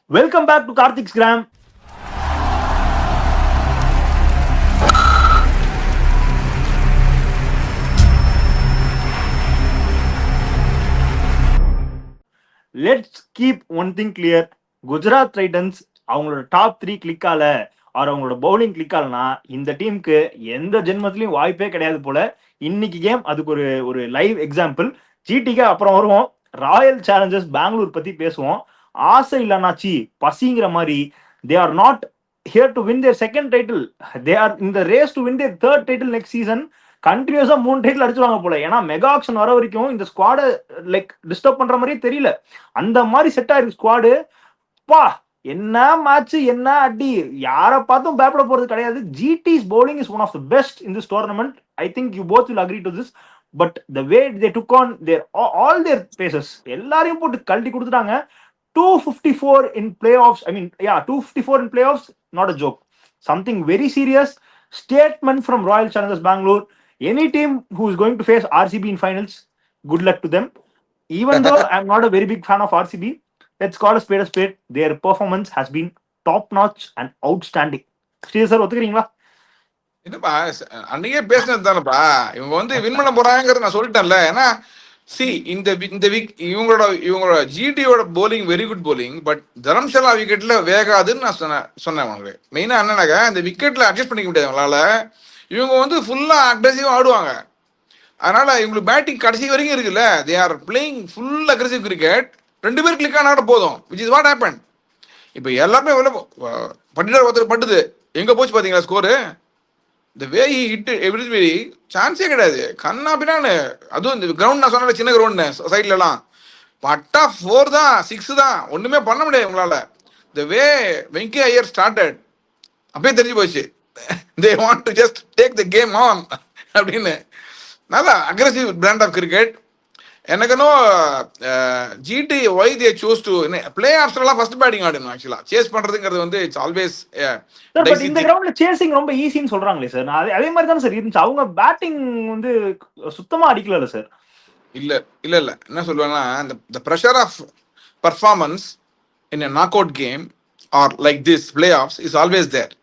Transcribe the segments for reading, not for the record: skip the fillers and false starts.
Welcome back to Karthik's Gram. Let's keep one thing clear. Gujarat Titans அவங்களோட top 3 கிளிக்கால அவங்களோட bowling கிளிக்காலனா இந்த டீமுக்கு எந்த ஜென்மத்திலையும் வாய்ப்பே கிடையாது போல. இன்னைக்கு கேம் அதுக்கு ஒரு ஒரு லைவ் எக்ஸாம்பிள். ஜிடிக்கு அப்புறம் வருவோம். ராயல் சேலஞ்சர்ஸ் பெங்களூர் பத்தி பேசுவோம். ஆசை இல்லைனாச்சி பசிங்கிற மாதிரி they are not here to win their second title. They are in the race to win their third title next season. கண்டினியூஸா 3 டைட்டில் அடிச்சுவாங்க போல. ஏன்னா மெகா ஆக்ஷன் வர வரைக்கும் இந்த ஸ்குவாடை லைக் டிஸ்டர்ப் பண்ற மாதிரியே தெரியல. அந்த மாதிரி செட் ஆயிருக்கு ஸ்குவாடு. பா என்ன மேட்ச், என்ன அடி, யாரை பார்த்தும் பயப்பட போறது கிடையாது. ஜிடிஸ் bowling is one of the best in this tournament. I think you both will agree to this. But the way they took on their all their paces, எல்லாரையும் போட்டு கழட்டி கொடுத்துட்டாங்க. 254 in playoffs. I mean, yeah, 254 in playoffs. Not a joke. Something very serious. Statement from Royal Challengers Bangalore. Any team who is going to face RCB in finals, good luck to them. Even though I'm not a very big fan of RCB, let's call a spade a spade. Their performance has been top notch and outstanding. Sri sir ஒத்துக்கிறீங்களா? என்னப்பா அன்னைக்கே பேசினது தானப்பா. இவங்க வந்து win பண்ண போறாங்கிறது நான் சொல்லிட்டேன்ல. ஏன்னா இந்த வீக் இவங்களோட ஜிடியோட bowling very good bowling. But Dharamsala விக்கெட்ல வேகாதுன்னு நான் சொன்னேன் அவங்களுக்கு. மெயினா என்னன்னாக்கா இந்த விக்கெட்ல அட்ஜஸ்ட் பண்ணிக்க முடியாது அவங்களால. இவங்க வந்து ஃபுல்லா அக்ரெசிவா ஆடுவாங்க. அதனால இவங்களுக்கு பேட்டிங் கடைசி வரைக்கும் இருக்குல்ல. They are playing full aggressive cricket. 2 பேர் கிளிக் ஆனாட போதும். Which is what happen. இப்போ எல்லாமே பட்டுட்டார் ஒருத்தர் பட்டுது. எங்க போச்சு பாத்தீங்களா ஸ்கோரு? இந்த வே ஹிட் எவ்ரிபடி சான்ஸே கிடையாது. கண்ணா பின்னான்னு. அதுவும் இந்த கிரவுண்ட் நான் சொன்ன சின்ன கிரவுண்ட் சைட்ல எல்லாம் பட்டா 4 தான் 6 தான். ஒண்ணுமே பண்ண முடியாது உங்களால. இந்த வே வெங்கி ஐயர் ஸ்டார்டட் அப்படியே தெரிஞ்சு போச்சு. They want to just take the game on அப்படின்னு. நல்லா அக்ரெசிவ் பிராண்ட் ஆஃப் கிரிக்கெட். எனக்குனோ GT why they choose to play ஆஃப்ஸ்லாம் ஃபர்ஸ்ட் பேட்டிங் ஆடணும். ஆக்சுவலா சேஸ் பண்றதுங்கிறது வந்து இட்ஸ் ஆல்வேஸ் இந்த கிரவுண்ட்ல சேசிங் ரொம்ப ஈஸின்னு சொல்றாங்களே சார். அதே மாதிரி தானே சார் இருந்துச்சு. அவங்க பேட்டிங் வந்து சுத்தமா அடிக்கல சார். இல்ல இல்ல இல்ல என்ன சொல்லுவேன்னா, the pressure of performance in a knockout game or like this playoffs is always there.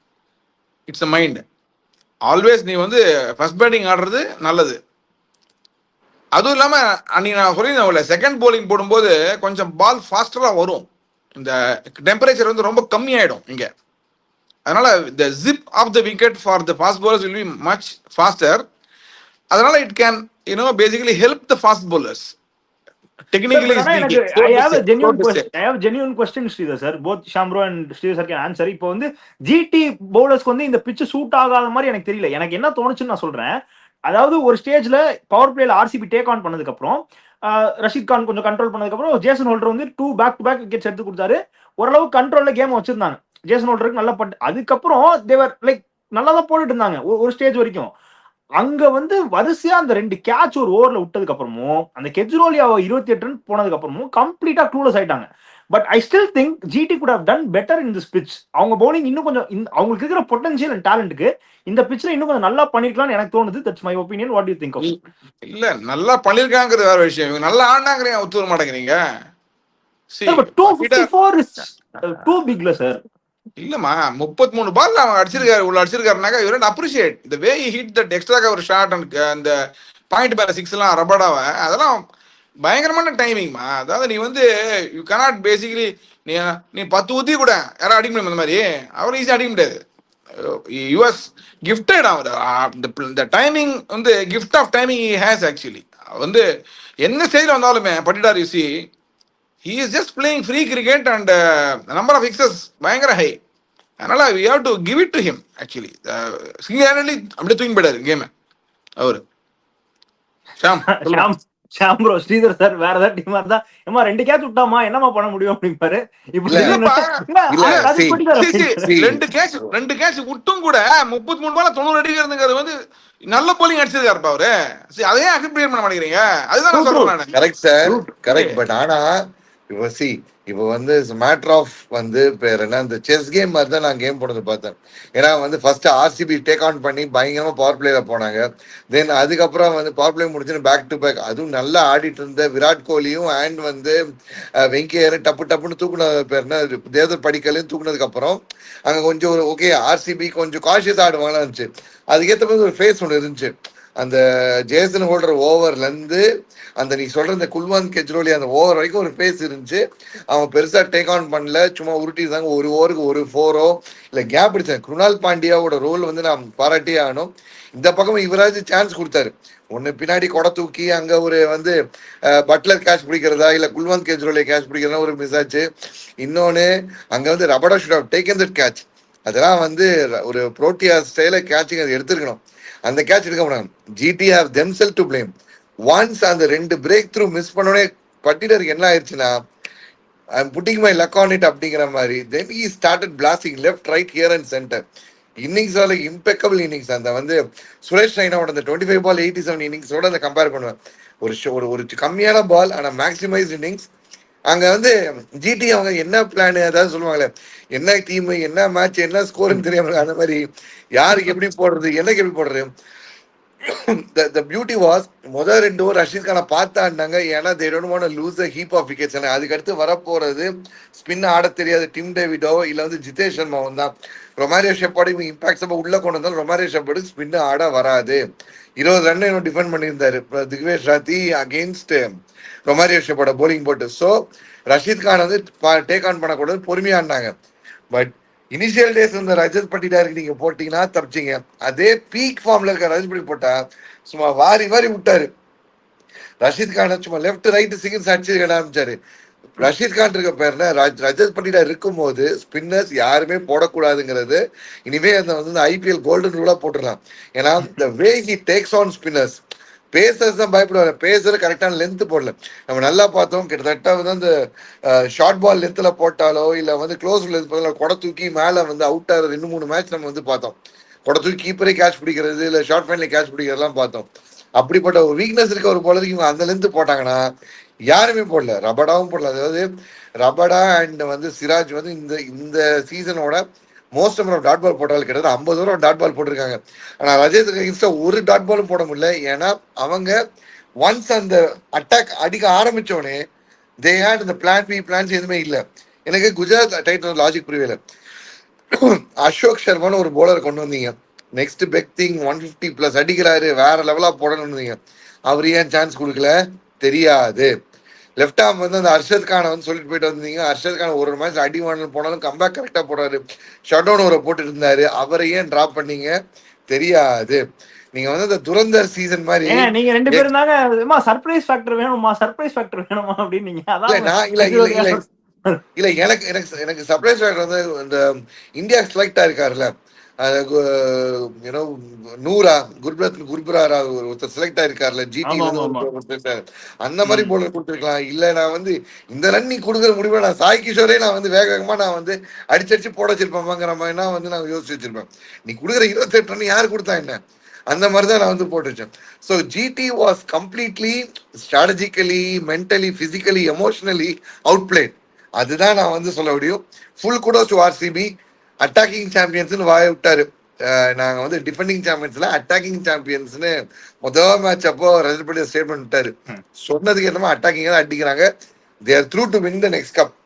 It's a mind. Always நீ வந்து ஃபர்ஸ்ட் பேட்டிங் ஆடுறது நல்லது. அதுவும் இல்லாம அன்னைக்கு நான் சொல்லியிருந்தேன், செகண்ட் போலிங் போடும்போது கொஞ்சம் பால் ஃபாஸ்டரா வரும். இந்த டெம்பரேச்சர் வந்து ரொம்ப கம்மி ஆயிடும் இங்க. அதனால the zip of the wicket for the fast bowlers will be much faster. அதனால it can basically help the fast bowlers technically speaking. I have a genuine question Sridhar sir. Both Shamro and Sridhar sir can answer. இப்போ வந்து GT பவுலர்ஸ்க்கு வந்து இந்த pitch suit ஆகாத மாதிரி எனக்கு தெரியல. எனக்கு என்ன தோணுச்சுன்னு நான் சொல்றேன். அதாவது ஒரு ஸ்டேஜ்ல பவர் பிளேல ஆர்சிபி டேக் ஆன் பண்ணதுக்கு அப்புறம் ரஷீத் கான் கொஞ்சம் கண்ட்ரோல் பண்ணதுக்கு அப்புறம் ஜேசன் ஹோல்டர் வந்து 2 பேக் டு பேக் விக்கெட்ஸ் எடுத்து கொடுத்தாரு. ஓரளவு கண்ட்ரோல்ல கேம் வச்சிருந்தாங்க. ஜேசன் ஹோல்டருக்கு நல்லா பட்டு அதுக்கப்புறம் தேவர் லைக் நல்லா தான் போட்டுட்டு இருந்தாங்க ஒரு ஸ்டேஜ் வரைக்கும். அங்க வந்து வரிசையா அந்த 2 கேட்ச் ஒரு ஓவர்ல விட்டதுக்கு அப்புறமும் அந்த கெஜ்ரோலியா 28 ரன் போனதுக்கு அப்புறமும் கம்ப்ளீட்டா க்ளூலஸ் ஆயிட்டாங்க. But I still think GT could have done better in this pitch. அவங்க பவுலிங் இன்னும் கொஞ்சம் அவங்களுக்கு இருக்கிற பொட்டன்ஷியல் அண்ட் டேலண்ட்டுக்கு இந்த பிட்ச்ல இன்னும் கொஞ்சம் நல்லா பண்ணிருக்கலாம்னு எனக்கு தோணுது. That's my opinion. What do you think of? இல்ல நல்லா பண்ணிருக்காங்கிறது வேற விஷயம். இவங்க நல்லா ஆடினாங்கறீங்க ஒத்துக்க மாட்டேங்கிறீங்க. பட் 254 இஸ் டூ பிக்ல சார். இல்லம்மா 33 பால் அவன் அடிச்சிருக்காரு. உள்ள அடிச்சிருக்காருனாக்கா you don't appreciate the way he hit that extra cover shot and அந்த பாயிண்ட் பேல 6 எல்லாம் ரபடாவ அதெல்லாம் பயங்கரமான டைமிங்மா. அதாவது நீ வந்து யூ cannot basically நீ 10 ஊத்தி கூட யாரும் அடிக்க முடியும். அந்த மாதிரி அவர் ஈஸியாக அடிக்க முடியாது. யூஎஸ் கிஃப்டட் அவர் இந்த டைமிங் வந்து gift of timing he has. Actually வந்து என்ன ஸ்டேஜ்ல வந்தாலுமே Patidar you see he is just playing free cricket and number of sixes பயங்கர ஹை. அதனால we have to give it to him actually. single-handedly அப்படியே தூக்கி போயிடாரு கேம் அவரு. ஷாம் ப்ரோ ஸ்ரீதர் சார் வேற ஏதாவது டீமா இருந்தா ஏமா 2 கேட்ச் விட்டாமா என்னமா பண்ண முடியும் அப்படிப்பாரு. இப்படி 2 கேட்ச் விட்டும் கூட 33 பால் 90 அடிக்கிறதுங்கிறது வந்து நல்ல போலிங் அடிச்சிருக்காருப்பா அவரு. அதையே அக்செப்ட் பண்ண மாட்டேங்கிறீங்க. அதுதான் நான் சொல்றேன். Correct sir, correct. பட் ஆனா இப்போ இப்போ வந்து மேட்டர் ஆஃப் வந்து பேர் என்ன, இந்த செஸ் கேம் மாதிரி தான் நான் கேம் போனது பார்த்தேன். ஏன்னா வந்து ஃபர்ஸ்ட் ஆர்சிபி டேக் ஆன் பண்ணி பயங்கரமா பவர் பிளேல போனாங்க. தென் அதுக்கப்புறம் வந்து பவர் பிளே முடிச்சுன்னு பேக் டு பேக் அதுவும் நல்லா ஆடிட்டு இருந்த விராட் கோலியும் அண்ட் வந்து வெங்கையர் டப்பு டப்புன்னு தூக்குன பேர் என்ன தேவதர் படிக்கலையும் தூக்குனதுக்கு அப்புறம் அங்க கொஞ்சம் ஒரு ஓகே ஆர்சிபி கொஞ்சம் காஷியஸ் ஆடுவாங்கன்னு இருந்துச்சு. அதுக்கேற்ற மாதிரி ஒரு ஃபேஸ் ஒன்று இருந்துச்சு. அந்த ஜேசன் ஹோல்டர் ஓவர்ல இருந்து அந்த நீ சொல்ற இந்த குல்வந்த் கெஜ்ரோலி அந்த ஓவர் வரைக்கும் ஒரு பேஸ் இருந்துச்சு. அவன் பெருசா டேக் ஆன் பண்ணல, சும்மா உருட்டிருந்தாங்க. ஒரு ஓவருக்கு ஒரு ஃபோரோ இல்ல கேப் அடிச்சாங்க. குருணால் பாண்டியாவோட ரோல் வந்து நான் பாராட்டியே ஆகணும். இந்த பக்கம் இவராஜ் சான்ஸ் கொடுத்தாரு. ஒன்னு பின்னாடி கொடை தூக்கி அங்க ஒரு வந்து பட்லர் கேட்ச் பிடிக்கிறதா இல்ல குல்வந்த் கெஜ்ரோலியை கேட்ச் பிடிக்கிறதா ஒரு மிஸ் ஆச்சு. இன்னொன்னு அங்க வந்து Rabada should have taken that catch. அதெல்லாம் வந்து ஒரு புரோட்டியா ஸ்டைல கேட்சிங் அதை எடுத்துருக்கணும். அந்த கேட்ச் எடுக்க முடியும். GT have themselves to blame. Once அந்த 2 பிரேக் த்ரூ மிஸ் பண்ணோடனே பட்டிலருக்கு என்ன ஆயிடுச்சுன்னா I'm putting my luck on it அப்படிங்கிற மாதிரி then he started blasting left right here and centre. Innings impeccable innings. அந்த வந்து சுரேஷ் ரெய்னாவோட அந்த 25 பால் 87 இன்னிங்ஸோட அந்த கம்பேர் பண்ணுவேன். ஒரு கம்மியான பால் ஆனால் மேக்ஸிமைஸ் இன்னிங்ஸ். அங்க வந்து ஜிடி அவங்க என்ன பிளான் ஏதாவது சொல்லுவாங்களே, என்ன டீம் என்ன மேட்ச் என்ன ஸ்கோர்னு தெரியாம அந்த மாதிரி யாருக்கு எப்படி போடுறது எனக்கு எப்படி போடுறது. the beauty was முதல் 2 ஓவர் ரஷீத் கானை பார்த்தாண்டாங்க. ஏன்னா they don't want to lose a heap of wickets. அதுக்கு அடுத்து வரப்போறது ஸ்பின் ஆட தெரியாது டிம் டேவிடோ இல்ல வந்து ஜிதேஷ் சர்மாவும் தான். ரொமாரியோ ஷெப்பார்டு இவங்க இம்பாக்ட்ஸ் உள்ள கொண்டு வந்தாலும் ரொமாரியோ ஷெப்பார்டு ஸ்பின் ஆட வராது. 20 ரன் இன்னும் டிஃபெண்ட் பண்ணியிருந்தாரு Digvesh Rathi against Romario ஷெப்பார்ட polling போட்டு. ஸோ ரஷீத் கான் வந்து டேக் ஆன் பண்ணக்கூடாது, பொறுமையாடினாங்க. பட் இனிஷியல் டேஸ் இந்த ரஜத் பட்டிதாருக்கு நீங்க போட்டீங்கன்னா தப்பிச்சிங்க. அதே பீக் ஃபார்ம்ல இருக்க ரஜத் பட்டி போட்டா சும்மா வாரி வாரி விட்டாரு. ரஷீத் கான் சும்மா லெஃப்ட் ரைட் சிங்கிள்ஸ் அடிச்சு ஆரம்பிச்சாரு. ரஷீத் கான் இருக்க பேர்ல ரஜத் பட்டிதார் இருக்கும் போது ஸ்பின்னர்ஸ் யாருமே போடக்கூடாதுங்கிறது இனிமே அந்த வந்து ஐபிஎல் கோல்டன் ரூலா போட்டுடலாம். ஏன்னா the way he takes on spinners, pacers தான் பயப்படுவாங்க. பேசர் கரெக்டான லென்த் போடல. நம்ம நல்லா பார்த்தோம். கிட்டத்தட்ட வந்து அந்த ஷார்ட் பால் லென்த்ல போட்டாலோ இல்ல வந்து க்ளோஸ் லென்த் கொடை தூக்கி மேல வந்து அவுட் ஆகிற 2-3 மேட்ச் நம்ம வந்து பார்த்தோம். கொடை தூக்கி கீப்பரே கேட்ச் பிடிக்கிறது இல்ல ஷார்ட் ஃபைன்ல கேட்ச் பிடிக்கிறதுலாம் பார்த்தோம். அப்படிப்பட்ட ஒரு வீக்னஸ் இருக்க ஒரு பாலருக்கு இவங்க அந்த லென்த் போட்டாங்கன்னா யாருமே போடல. ரபடாவும் போடல. அதாவது ரபடா அண்ட் வந்து சிராஜ் வந்து இந்த இந்த சீசனோட most number of dot ball போட்டாலும் கிட்டத்தட்ட 50 ஓவர் டாட் பால் போட்டிருக்காங்க. ஆனால் ரஜத் ஒரு டாட் பாலும் போட முடியல. ஏன்னா அவங்க ஒன்ஸ் அந்த அட்டாக் அடிக்க ஆரம்பிச்சோடனே தே ஹேட் இந்த பிளான் பி பிளான்ஸ் எதுவுமே இல்லை. எனக்கு குஜராத் டைட்டன்ஸ் லாஜிக் புரியல. அசோக் சர்மான்னு ஒரு போலர் கொண்டு வந்தீங்க. நெக்ஸ்ட் பெக் திங் 150+ அடிக்கிறாரு, வேற லெவலா போடணும்னு வந்தீங்க. அவர் ஏன் சான்ஸ் கொடுக்கல தெரியாது. லெஃப்ட் ஆர்ம் வந்து அந்த அர்ஷத் கானை வந்து சொல்லிட்டு போயிட்டு வந்தீங்க. அர்ஷத் கான் ஒரு மேட்ச் அடி வாங்கணும் போனாலும் கம்பேக் கரெக்டாக போடுறாரு. ஷட் டவுன் ஓவரை போட்டு இருந்தாரு. அவரை ஏன் ட்ராப் பண்ணீங்க தெரியாது. நீங்க வந்து அந்த துரந்தர் சீசன் மாதிரி நீங்க 2 பேரும் தாங்க சர்ப்ரைஸ் ஃபேக்டர் வேணுமா சர்ப்ரைஸ் ஃபேக்டர் வேணுமா அப்படின்னு நீங்க இல்ல எனக்கு எனக்கு எனக்கு சர்ப்ரைஸ் ஃபேக்டர் வந்து இந்த இந்தியா செலக்ட் ஆயிருக்காருல்ல நூரா குர்பராரா ஒருத்தர் செலக்ட் ஆயிருக்காருல்ல ஜிடில இருந்து அந்த மாதிரி போலர் கொடுத்துருக்கலாம். இல்ல நான் வந்து இந்த ரன் நீ கொடுக்குற முடிவு நான் சாய் கிஷோரே நான் வந்து வேக வேகமா நான் வந்து அடிச்சடிச்சு போட வச்சிருப்பேங்கிற மாதிரினா வந்து நான் யோசிச்சு வச்சிருப்பேன். நீ கொடுக்குற 28 ரன் யாரு கொடுத்தா என்ன அந்த மாதிரிதான் நான் வந்து போட்டு வச்சேன். So GT was completely strategically mentally physically emotionally outplayed. அதுதான் நான் வந்து சொல்ல முடியும். Full kudos to RCB. Attacking சாம்பியன்ஸ்னு வாய விட்டாரு. நாங்க வந்து டிஃபெண்டிங் சாம்பியன்ஸ்ல அட்டாக்கிங் சாம்பியன்ஸ்னு முதல் மேட்ச் அப்போ ரஜத் பட்டிதார் ஸ்டேட்மெண்ட் விட்டாரு. சொன்னதுக்கு என்னமோ அட்டாக்கிங் தான் அடிக்கிறாங்க. They are through to win the next cup.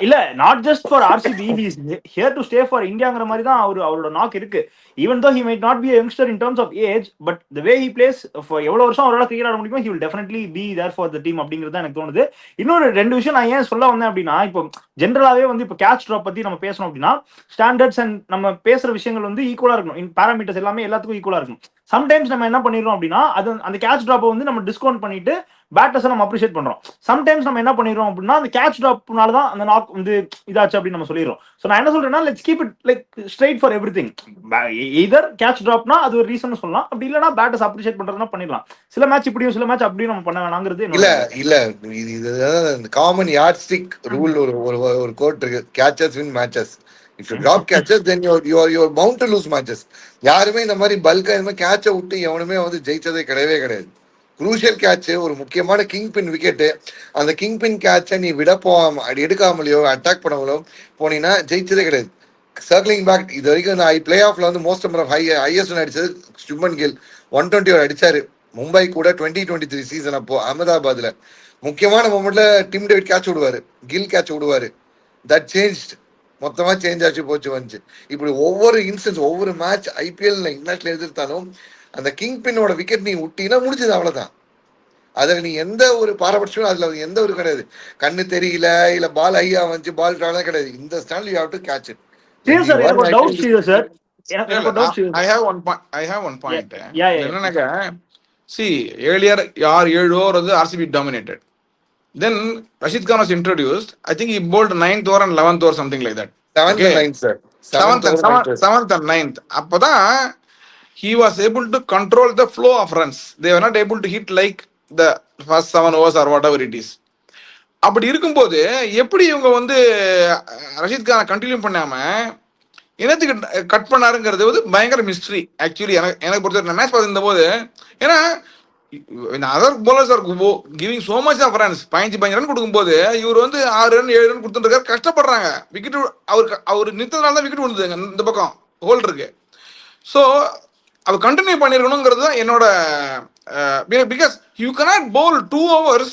இல்ல not just for RCB, he is here to stay for இந்தியாங்கிற மாதிரி தான் அவரோட நாக் இருக்கு. Even though he might not be a youngster in terms of age, but the way he plays for எவ்வளவு வருஷம் அவரால் cricket ஆட முடியுமோ he will definitely be there for the team அப்படிங்கிறது தான் எனக்கு தோணுது. இன்னொரு 2 விஷயம் நான் ஏன் சொல்ல வந்தேன் அப்படின்னா, இப்போ ஜென்ரலாவே வந்து இப்போ கேட்ச் ட்ராப் பத்தி நம்ம பேசணும் அப்படின்னா ஸ்டாண்டர்ட்ஸ் அண்ட் நம்ம பேசுற விஷயங்கள் வந்து ஈக்குவலா இருக்கணும். இன் பேராமீட்டர்ஸ் எல்லாமே எல்லாத்துக்கும் ஈக்குவலா இருக்கணும். சம்டைம்ஸ் நம்ம என்ன பண்ணிடுறோம் அப்படின்னா அது அந்த கேட்ச் ட்ராப்பை வந்து நம்ம டிஸ்கவுண்ட் பண்ணிட்டு பேட்டர்ஸை நம்ம அப்ரிஷியேட் பண்றோம். சம்டைம்ஸ் நம்ம என்ன பண்ணிடுறோம் அப்படின்னா அந்த கேட்ச் ட்ராப்னால தான் அந்த நாக் வந்து இதாச்சு அப்படின்னு நம்ம சொல்லிடுறோம். ஸோ நான் என்ன சொல்றேன்னா let's keep it like straight for everything. Either catch ட்ராப்னா அது ஒரு ரீசன் சொல்லலாம், அப்படி இல்லைன்னா பேட்டர்ஸ் அப்ரிஷியேட் பண்றதுனா பண்ணிடலாம். சில மேட்ச் இப்படியும் சில மேட்ச் அப்படியும் நம்ம பண்ண வேணாங்கிறது இல்ல காமன் யார்ட் ஸ்டிக் ரூல் ஒரு கோட் இருக்கு. Catches win matches. If you drop catches then you bound to lose matches. யாருமே இந்த மாதிரி பல்கா இந்த மாதிரி கேட்சை விட்டு எவனுமே வந்து ஜெயிச்சதே கிடையவே கிடையாது. குரூஷியல் கேட்ச், ஒரு முக்கியமான கிங் பின் விக்கெட்டு, அந்த கிங் பின் கேட்சை நீ விட போகாம அடி எடுக்காமலையோ அட்டாக் பண்ணாமலோ போனீங்கன்னா ஜெயிச்சதே கிடையாது. சர்க்கிளிங் பேக் இது வரைக்கும் நான் பிளே ஆஃப்ல வந்து மோஸ்ட் நம்பர் ஆஃப் ஹையஸ்ட் அடிச்சது சுப்மன் கில் 120 அடிச்சாரு. மும்பை கூட 2023 சீசன் அப்போ அகமதாபாத்ல முக்கியமான மொமெண்ட்ல டிம் டேவிட் கேட்ச் விடுவாரு, கில் கேட்ச் விடுவாரு. தட் சேஞ்ச், மொத்தமா சேஞ்ச் ஆச்சு போச்சு வந்துச்சு. இப்படி ஒவ்வொரு இன்ஸ்டன்ஸ் ஒவ்வொரு மேட்ச் ஐபிஎல் இன்டர்நேஷனல் எதிர்த்தாலும் அந்த கிங் பின்னோட விக்கெட் நீ விட்டீங்கன்னா முடிஞ்சது, அவ்வளவுதான். அதுல நீ எந்த ஒரு பாரபட்சமும் அதுல எந்த ஒரு கிடையாது. கண்ணு தெரியல இல்ல பால் ஹையா வந்துச்சு பால் ட்ராவலாம் கிடையாது. இந்த stand you have to catch it. Sridhar sir எனக்கு ஒரு டவுட் ஸ்ரீதர் சார், எனக்கு ஒரு doubt I Sridhar. have one point. Yeah. என்னன்னாக்க, see, earlier யார் 7 over வந்து RCB dominated. Then Rashid Khan was introduced. I think he bowled 9th over and 11th over, something like that. 7th and 9th, sir. 7th and 9th. அப்பதான் he was able to control the flow of runs. They were not able to hit like the first 7 overs or whatever it is. அப்படி இருக்கும்போது எப்படி இவங்க வந்து ரஷீத் கானை continue பண்ணாம என்னத்துக்கு cut பண்ணாருங்கிறது வந்து பயங்கர மிஸ்ட்ரி. ஆக்சுவலி எனக்கு பொறுத்த மேட்ச் பார்த்துருந்த போது, ஏன்னா other bowlers are giving so much of runs, 15 run கொடுக்கும்போது இவர் வந்து 6 ரன் 7 ரன் கொடுத்துருக்காரு, கஷ்டப்படுறாங்க. விக்கெட் அவர் நிறுத்தனால தான் விக்கெட் விழுந்துங்க இந்த பக்கம் ஹோல்டருக்கு. ஸோ அவர் கண்டினியூ பண்ணிருக்கணுங்கிறது தான் என்னோட, because you cannot bowl 2 overs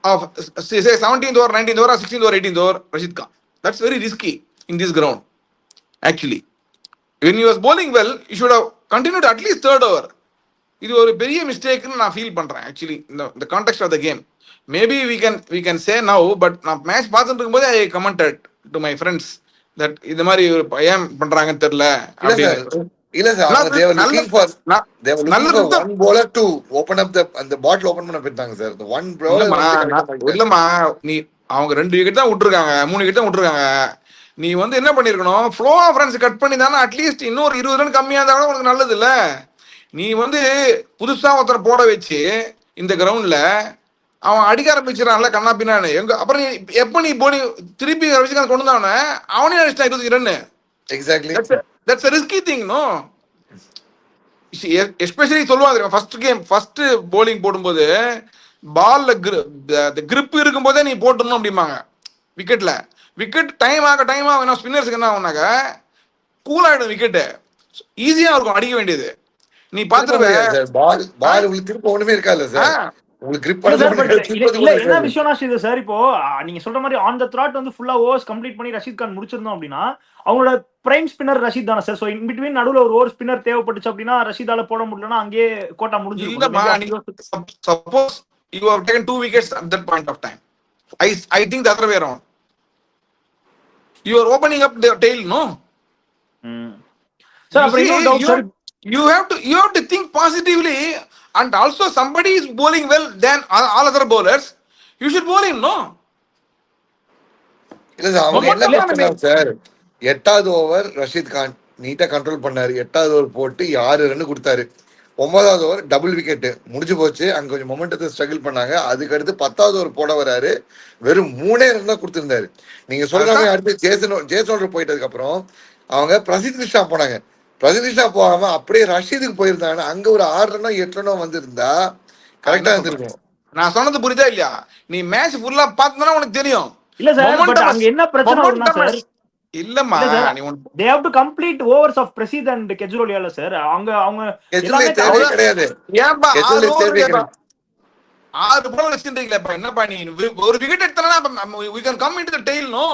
of say 17th over, 19th over, 16th over, 18th over Rashid Khan. That's very risky in this ground. Actually, when he was bowling well, you should have continued at least 3rd over. இது ஒரு பெரிய மிஸ்டேக்னு நான் feel பண்றேன் actually இந்த context of the game. Maybe we can say now, but நான் match பார்த்துட்டு இருக்கும்போது I commented to my friends that இந்த மாதிரி ஒரு ஏன் பண்றாங்கன்னு தெரியல. இல்ல sir, they were looking for one bowler to open up the bottle open பண்ண போயிட்டாங்க சார். the one bowler இல்லம்மா, நீ அவங்க 2 விக்கெட் தான் விட்டுருக்காங்க, 3 விக்கெட் தான் விட்டுருக்காங்க. நீ வந்து என்ன பண்ணிருக்கணும், ஃப்ளோ ஆஃப் ரன்ஸ் கட் பண்ணி தானே அட்லீஸ்ட் இன்னொரு 20 ரன் கம்மியா இருந்தா கூட உனக்கு நல்லது இல்ல. நீ வந்து புதுசா ஒருத்தரை போட வச்சு இந்த கிரவுண்ட்ல அவன் அடிக்க ஆரம்பிச்சிடறான்ல கண்ணா பின்னான்னு. அப்புறம் நீ எப்ப நீ போனி திருப்பி ரவிச்சந்திரன் கொண்டு வந்தவன அவனே அடிச்சிட்டான் 20 run. Exactly, that's a risky thing, no? Especially சொல்லுவாங்க ஃபர்ஸ்ட் bowling போடும்போது பால்ல கிரிப் இருக்கும்போதே நீ போட்டுடணும் அப்படிம்பாங்க. விக்கெட் டைம் ஆக ஸ்பின்னர்ஸ்க்கு என்ன ஆகுனாக்க கூல் ஆயிடும், விக்கெட்டு ஈஸியா இருக்கும் அடிக்க வேண்டியது. நீ பாத்துருவே பால் உங்களுக்கு திருப்ப ஒண்ணுமே இருக்காது சார். உங்களுக்கு கிரிப் இல்ல என்ன விஷயம்னா ஸ்ரீதர் சார், இப்போ நீங்க சொல்ற மாதிரி ஆன் த த்ராட் வந்து ஃபுல்லா ஓவர்ஸ் கம்ப்ளீட் பண்ணி ரஷீத் கான் முடிச்சிருந்தோம் அப்படின்னா அவங்களோட பிரைம் ஸ்பின்னர் ரஷீத் தானே சார். சோ இன் பிட்வீன் நடுவுல ஒரு ஓவர் ஸ்பின்னர் தேவைப்பட்டுச்சு அப்படின்னா ரஷீதால போட முடியலன்னா அங்கேயே கோட்டா முடிஞ்சிருக்கும். Suppose you have taken 2 wickets at that point of time, I think the other way around, you are opening up the tail, no? Sir, you have to think positively, and also somebody is bowling well than all other bowlers, you should bowl him, no? இல்ல sir, அவங்க என்ன பண்ணாங்க sir, 8வது over Rashid Khan நீட்டா control பண்ணாரு. 8வது over போட்டு 6 run கொடுத்தாரு. 9வது ஓவர் டபுள் விக்கெட் முடிஞ்சு போச்சு. அங்க கொஞ்சம் மொமெண்டத்தை ஸ்ட்ரகிள் பண்ணாங்க. அதுக்கு அடுத்து 10வது ஓவர் போட வராரு, வெறும் 3 ரன் தான் கொடுத்திருந்தாரு. நீங்க சொல்றாங்க அடுத்து ஜேசன் போயிட்டதுக்கு அப்புறம் அவங்க பிரசித் கிருஷ்ணா போனாங்க. பிரசித் கிருஷ்ணா போகாம அப்படியே ரஷீதுக்கு போயிருந்தாங்க. அங்க ஒரு 6 ரனோ 8 ரனோ வந்திருந்தா கரெக்டா இருந்திருக்கும். நான் சொன்னது புரியுதா இல்லையா? நீ மேட்ச் ஃபுல்லா பார்த்தனா உனக்கு தெரியும். இல்ல சார், பட் அங்க என்ன பிரச்சனை வரும்னா சார், இல்லம்மா they have to complete overs of Prasidh and Kejriwal sir. அவங்க எல்லாமே தேவை கிடையாது. ஏன்பா 6 பால் வச்சிருக்கீங்களா? என்னப்பா நீ ஒரு விக்கெட் எடுத்தனா we can come into the tail, no?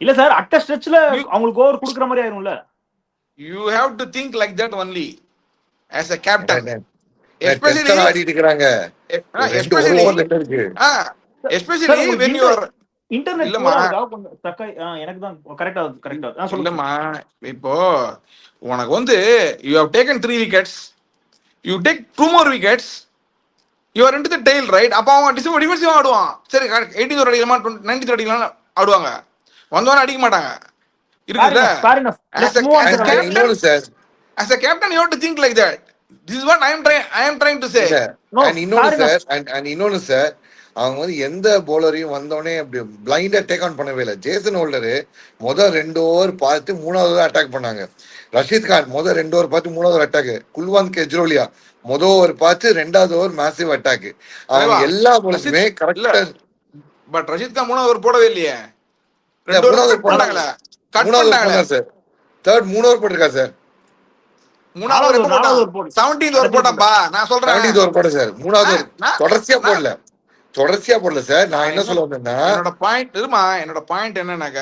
இல்ல சார், அட்ட ஸ்ட்ரெச்ல அவங்களுக்கு ஓவர் குடுக்குற மாதிரி ஆயிரும்ல. You have to think like that only as a captain. Especially ஆடிட்டு இருக்காங்க. Especially when you are internet கொஞ்சம் தக்காய் எனக்கு தான் கரெக்ட்டா நான் சொல்லுமா. இப்போ உனக்கு வந்து you have taken 3 wickets, you take 2 more wickets, you are into the tail, right? அப்ப அவன் டிஃபென்சிவ் ஆடுவான். சரி 18 ஓவர் அடிக்கலாமா 19 அடிக்கலாம் ஆடுவாங்க, வந்தவன அடிக்க மாட்டாங்க. இருக்குல்ல, as a captain you have to think like that. This is what I am trying to say. And இன்னொன்னு சார், அவங்க வந்து எந்த பவுலரையும் வந்தோடனே அப்படி பிளைண்டா டேக் ஆன் பண்ணவே இல்லை. ஜேசன் ஹோல்டரு முதல் 2 ஓவர் பார்த்து 3வது அட்டாக் பண்ணாங்க. ரஷீத் கான் முதல் 2 ஓவர் பார்த்து 3வது அட்டாக். குல்வந்த் கெஜ்ரோலியா முதல் ஓவர் பார்த்து 2வது ஓவர் மேசிவ் அட்டாக். அவங்க எல்லா பவுலருமே கரெக்டா. பட் ரஷீத் கான் 3வது ஓவர் போடவே இல்லையே. 3வது ஓவர் போட்டாங்களா? 3வது ஓவர் போட்டாங்க சார். தேர்ட் 3 ஓவர் போட்டிருக்கா சார். 3வது ஓவர் போட்டான். 17th over போட்டான்பா. நான் சொல்றேன் 17th ஓவர் போட சார். 3வது ஓவர் தொடர்ச்சியா போடல சார். நான் என்ன சொல்ல வந்தேன்னா, என்னோட பாயிண்ட் என்னன்னாக்க,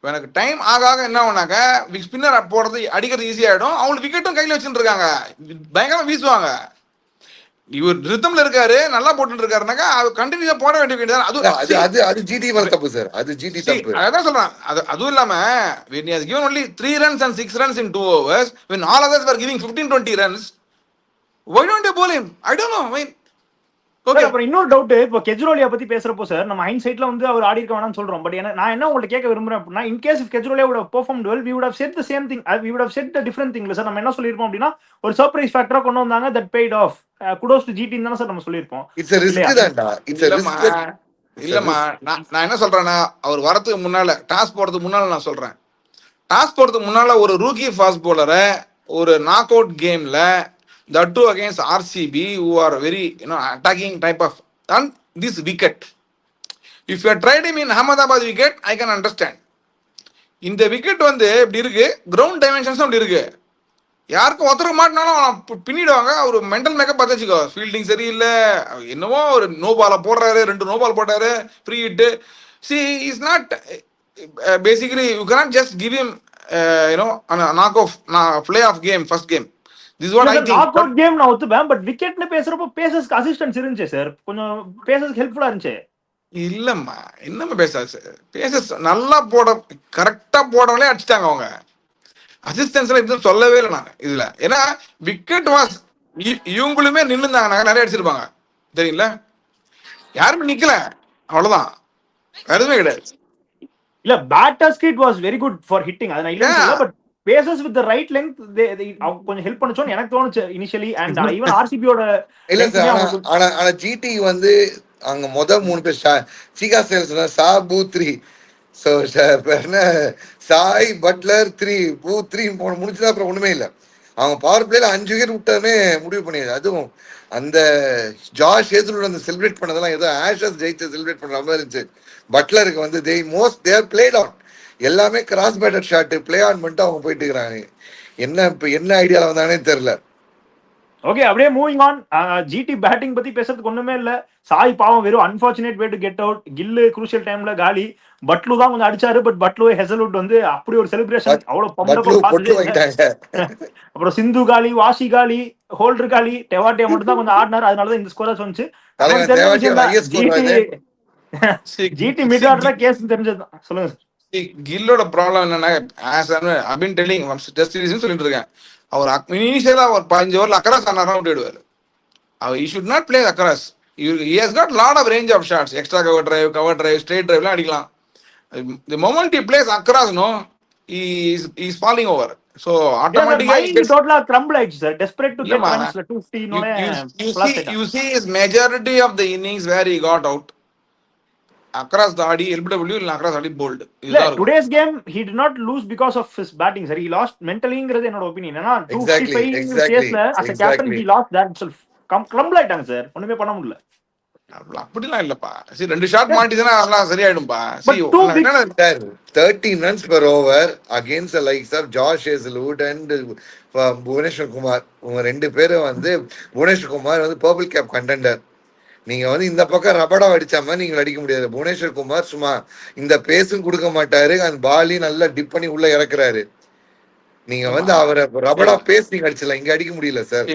எனக்கு டைம் ஆக என்ன ஆகுனாக்க ஸ்பின்னர் போடுறது அடிக்கிறது ஈஸி ஆயிடும். அவங்களுக்கு விக்கெட்டும் கையில வச்சுட்டு இருக்காங்க, பயங்கரமா வீசுவாங்க. இவர் ரிதம்ல இருக்காரு, நல்லா போட்டு இருக்காருனாக்கா அது கண்டினியூஸா போட வேண்டிய விக்கெட். அது ஜிடி மேல தப்பு சார். அது ஜிடி தப்பு. அதான் சொல்றேன். அதுவும் இல்லாம when he has given only 3 runs and 6 runs in 2 overs, when all others were giving 15-20 runs, why don't you bowl him? I don't know. I mean, okay. அப்புறம் இன்னொரு டவுட், இப்போ கெஜ்ரோலியா பத்தி பேசுறப்போ சார், நம்ம ஹைண்ட்சைட்ல வந்து அவர் ஆடி இருக்க வேணாம்னு சொல்றோம். பட் நான் என்ன உங்கள்ட்ட கேட்க விரும்புறேன் அப்படின்னா, in case if Khejroliya would have performed well, we would have said the same thing. We would have said the different thing. Sir நம்ம என்ன சொல்லிருப்போம் அப்படின்னா, ஒரு சர்ப்ரைஸ் ஃபேக்டரா கொண்டு வந்தாங்க, that paid off. kudos to GT தான சார் நம்ம சொல்லிருப்போம். இட்ஸ் a risk தான்டா. It's a risk. இல்லம்மா, நான் என்ன சொல்றேன்னா, அவர் வரதுக்கு முன்னால டாஸ் போடுறதுக்கு முன்னால நான் சொல்றேன், டாஸ் போடுறதுக்கு முன்னால ஒரு ரூக்கி ஃபாஸ்ட் பவுலரை ஒரு நாக் அவுட் கேம்ல, that too against RCB who are very attacking type of, on this wicket, if you had tried him in Ahmedabad wicket, I can understand. இந்த விக்கெட் வந்து இப்படி இருக்கு, கிரவுண்ட் டைமென்ஷன்ஸும் அப்படி இருக்கு, யாருக்கும் ஒருத்தருக்கு மாட்டினாலும் பின்னிடுவாங்க. ஒரு மென்டல் மேக்கப் பார்த்து வச்சுக்கோ, ஃபீல்டிங் சரியில்லை, என்னவோ ஒரு நோ பாலை போடுறாரு, 2 நோ பால் போட்டாரு, free hit. C is not basically you cannot just give him knock off play off game first game. This is what I think. Knock out game நான் ஒத்துப்பேன். But விக்கெட்னு பேசுறப்போ பேசர்ஸ்க்கு assistance இருந்துச்சு sir, கொஞ்சம் பேசர்ஸ்க்கு ஹெல்ப்ஃபுல்லா இருந்துச்சு. இல்லம்மா, என்னம்மா பேசாச்சு, bases நல்லா கரெக்டா போடவங்களே அடிச்சிட்டாங்க அவங்க. அசிஸ்டன்ஸ்ல எதுவும் சொல்லவே இல்லை நான் இதுல. ஏன்னா விக்கெட் வாஸ், இவங்களுமே நின்றுந்தாங்க, நிறைய அடிச்சிருப்பாங்க தெரியுங்களா. யாருமே நிக்கல, அவ்வளவுதான், எதுவுமே கிடையாது. இல்ல, பேட்டர்ஸ்க்கு it was very good for hitting, அது நான் இல்லைன்னு சொல்லல. But pacers with the right length கொஞ்சம் ஹெல்ப் பண்ணுச்சோன்னு எனக்கு தோணுச்சு இனிஷியலி. அண்ட் ஈவன் ஆர்சிபியோட இல்ல சார். ஆனா ஜிடி வந்து அங்க முதல் 3 பேர் சீகா சேல்ஸ் சாபு 3, ஸோ சாய் பட்லர் 3, பூ 3 முடிச்சுதான். அப்புறம் ஒண்ணுமே இல்லை. அவங்க பவர் பிளேல 5 விக்கெட் விட்டதுமே முடிவு பண்ணிடுது. அதுவும் அந்த ஜாஷ் ஹேசல்வுட் அந்த செலிப்ரேட் பண்ணதெல்லாம் ஏதோ ஆஷஸ் ஜெயிச்சு செலிப்ரேட் பண்ற மாதிரி இருந்துச்சு. பட்லருக்கு வந்து தேர் பிளேட் ஆன், எல்லாமே cross batter shot play on பண்ணிட்டு அவங்க போயிட்டு இருக்கிறாங்க. என்ன ஐடியால வந்தானே தெரியல. ஓகே, அப்படியே மூவிங் ஆன். ஜிடி பேட்டிங் பத்தி பேசுறதுக்கு ஒண்ணுமே இல்ல. சாய் பாவம் வெறும் unfortunate way to get out. Gill crucial டைம்ல காலி. பட்லு தான் கொஞ்சம் அடிச்சாரு. பட் பட்லு ஹெசல்வுட் வந்து அப்படி ஒரு செலிப்ரேஷன், அவ்வளவு அப்புறம் சிந்து காலி, வாஷி காலி, ஹோல்டர் காலி, டெவாட்டியா மட்டும் தான் கொஞ்சம் ஆடினாரு. அதனாலதான் இந்த ஸ்கோர் வந்துச்சு. ஜிடி மிட் ஆர்டர் கேஸ் தெரிஞ்சதுதான். சொல்லுங்க. கில்லோட ப்ராப்ளம் என்னன்னா, I've been telling test series சொல்லிட்டு இருக்கேன், அவர் இனிஷியலா ஒரு 15 ஓவர்ல அக்ராஸ் ஆனாரா விட்டுடுவாரு. அவர் he should not play across. He has got lot of range of shots, extra cover drive, straight drive எல்லாம் அடிக்கலாம். The moment he plays across, no, he is falling over. So automatically totally crumble ஆயிடுச்சு sir. Desperate to get runs 250 நோனே. You see his majority of the innings where he got out across the RD, LBW இல்ல across RD bowled. Today's game he did not lose because of his batting sir. He lost mentally ங்கறது என்னோட opinion. ஏனா 255 கேஸ்ல as a captain he lost that himself. crumble ஆயிட்டாங்க sir, ஒண்ணுமே பண்ண முடியல. அப்படிலாம் இல்லப்பா. சரி, 2 ஷாட் மாட்டினா அதெல்லாம் சரியாயிடும்பா. See, 13 runs per over against the likes of Josh Hazlewood and Bhubaneswar Kumar. உங்க 2 பேரும் வந்து, புவனேஸ்வர் குமார் வந்து பர்பிள் கேப் கண்டெண்டர். நீங்க வந்து இந்த பக்கம் ரபடா அடிச்சாம நீங்க அடிக்க முடியாது. புவனேஸ்வர் குமார் சும்மா இந்த பேஸும் கொடுக்க மாட்டாரு, அந்த பாலையும் நல்லா டிப் பண்ணி உள்ள இறக்குறாரு. நீங்க வந்து அவரை ரபடா பேஸ் நீங்க அடிச்சலாம், இங்க அடிக்க முடியல சார்.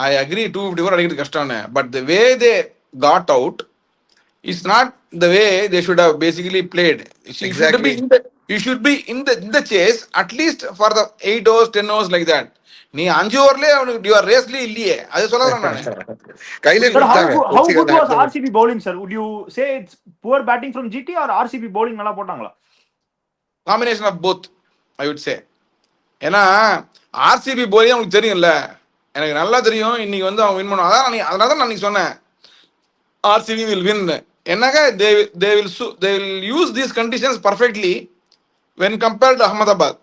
I agree 254 அடிக்கிறது கஷ்டம். But the way they got out is not the way they should have basically played. You should be in the chase at least for the 8 overs 10 overs like that. நீ 5 ஓவர்லயே அவனுக்கு you are ரேஸ்லி இல்லையே, அது சொல்றேன் நான். கையில கொடுத்தாங்க. How good was RCB bowling sir? Would you say it's poor batting from GT or RCB bowling நல்லா போட்டாங்களா? Combination of both I would say. ஏன்னா RCB bowling உங்களுக்கு தெரியும்ல, எனக்கு நல்லா தெரியும். இன்னைக்கு வந்து அவங்க வின் பண்ணுவாங்க. அதனால தான் நான் சொன்னேன், RCB will win. என்னங்க they will use these conditions perfectly when compared to Ahmedabad.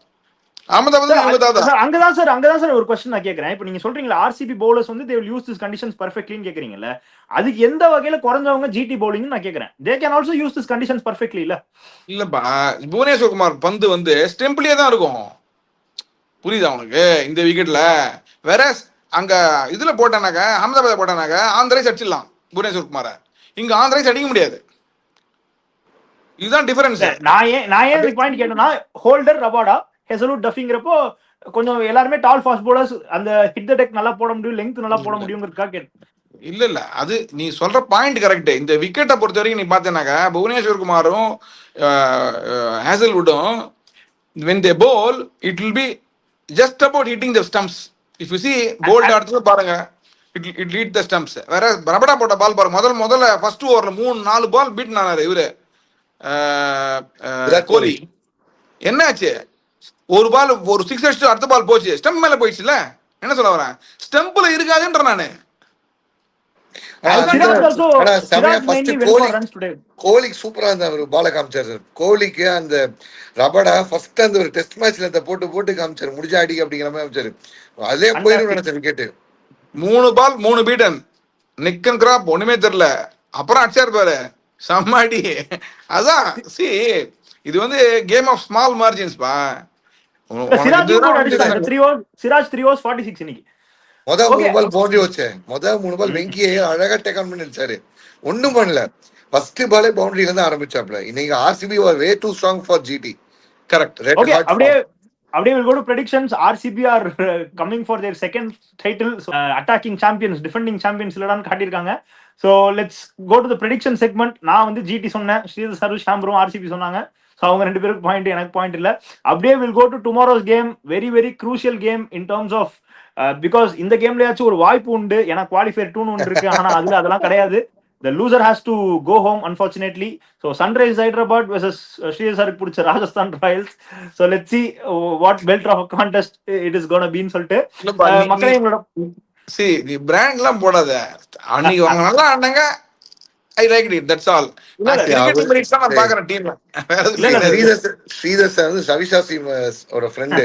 Sir இவங்க தாதா. அங்கதான் சார் ஒரு கொஸ்டின் நான் கேட்கறேன். இப்போ நீங்க சொல்றீங்களா ஆர்சிபி பவுலர்ஸ் வந்து they will use these conditions perfectly கேக்குறீங்கல்ல, அதுக்கு எந்த வகையில குறைஞ்சவங்க ஜிடி பவுலிங் நான் கேக்குறேன். they can also use these conditions perfectly இல்ல? இல்லப்பா, புவனேஸ்வர் குமார் பந்து வந்து ஸ்டெம்பிளே தான் இருக்கும், புரியுதா உனக்கு? இந்த விக்கெட்ல வேற அங்க இதுல போட்டானாக்க, அகமதாபாத் போட்டானாக்க ஆந்திரைஸ் அடிச்சிடலாம் புவனேஸ்வர் குமார. இங்க ஆந்திரைஸ் அடிக்க முடியாது. இதுதான் டிஃபரன்ஸ். நான் ஏன் இந்த பாயிண்ட் கேட்டேன்னா, ஹோல்டர் ரபாடா ஹெசலூட் டஃபிங்கிறப்போ கொஞ்சம் எல்லாருமே டால் ஃபாஸ்ட் போலர்ஸ், அந்த ஹிட் த டெக் நல்லா போட முடியும், லெங்த் நல்லா போட முடியுங்கிறதுக்காக கேட்டேன். இல்ல அது நீ சொல்ற பாயிண்ட் கரெக்ட். இந்த விக்கெட்டை பொறுத்த வரைக்கும் நீ பார்த்தேனாக்கா புவனேஸ்வர் குமாரும் ஹேசல்வுட்டும் when they bowl it will be just about hitting the stumps. If you see bold ஆடுறது பாருங்க, it lead the stumps. வேற ரபடா போட்ட பால் பாருங்க, முதல்ல ஃபர்ஸ்ட் ஓவர்ல 3-4 பால் பீட் ஆனாரு இவரு கோலி. என்ன ஆச்சு? ஒரு பால் ஒரு 6 அடிச்சு அடுத்த பால் போச்சு, ஸ்டம்ப் மேல போயிடுச்சுல. என்ன சொல்ல வரேன், ஸ்டம்ப்ல இருக்காதுன்ற நானு. கோலிக்கு சூப்பரா அந்த ஒரு பால காமிச்சாரு. கோலிக்கு அந்த ரபடா ஃபர்ஸ்ட் அந்த ஒரு டெஸ்ட் மேட்ச்ல போட்டு காமிச்சாரு, முடிஞ்சா அடிக்க அப்படிங்கிற மாதிரி காமிச்சாரு. அதே போயிடும் நினைச்சேன் விக்கெட். 3 பால் 3 பீட்டன், நிக்கன் கிராப் ஒண்ணுமே தெரியல, அப்புறம் அடிச்சாரு பாரு சம்மாடி. அதான் சி, இது வந்து கேம் ஆஃப் ஸ்மால் மார்ஜின்ஸ் பா. சிராஜ் 3 overs 46 இன்னைக்கு. முதல் 3 பால் பவுண்டரி வச்சேன், முதல் 3 பால் வெங்கியை அழகா டேக் ஆன் பண்ணி அடிச்சாரு, ஒண்ணும் பண்ணல. ஃபர்ஸ்ட் பாலே பவுண்டரியில இருந்து ஆரம்பிச்சாப்ல. இன்னைக்கு RCB was way too strong for GT. Correct. Okay, அப்படியே we'll go to predictions. RCB are coming for their second title. So, attacking champions, defending champions இல்லடான்னு காட்டியிருக்காங்க. So let's go to the prediction segment. நான் வந்து GT சொன்னேன், Sridhar sir ஷாம்பரும் RCB சொன்னாங்க. So அவங்க 2 பேருக்கு point, எனக்கு பாயிண்ட் இல்லை. அப்படியே will go to tomorrow's game, very very crucial game in terms of because இந்த கேம்லயாச்சும் ஒரு வாய்ப்பு உண்டு, ஏன்னா குவாலிஃபயர் 2 ஒன்று இருக்கு, ஆனா அதுல அதெல்லாம் கிடையாது. The loser has to go home unfortunately. So Sunrise Hyderabad versus Shreyas Sark pudicha Rajasthan Royals. So let's see what belt of a contest it is going to be ன்னு சொல்லிட்டு மக்களே உங்களோட see the brand எல்லாம் போடாத. அன்னைக்கு அவங்க நல்லா ஆடுனாங்க, I liked it, that's all. Cricket match தான் நான் பார்க்கறேன் டீம்ல. ஸ்ரீதர் சார் வந்து சவிஷா ஒரு ஃப்ரெண்ட்,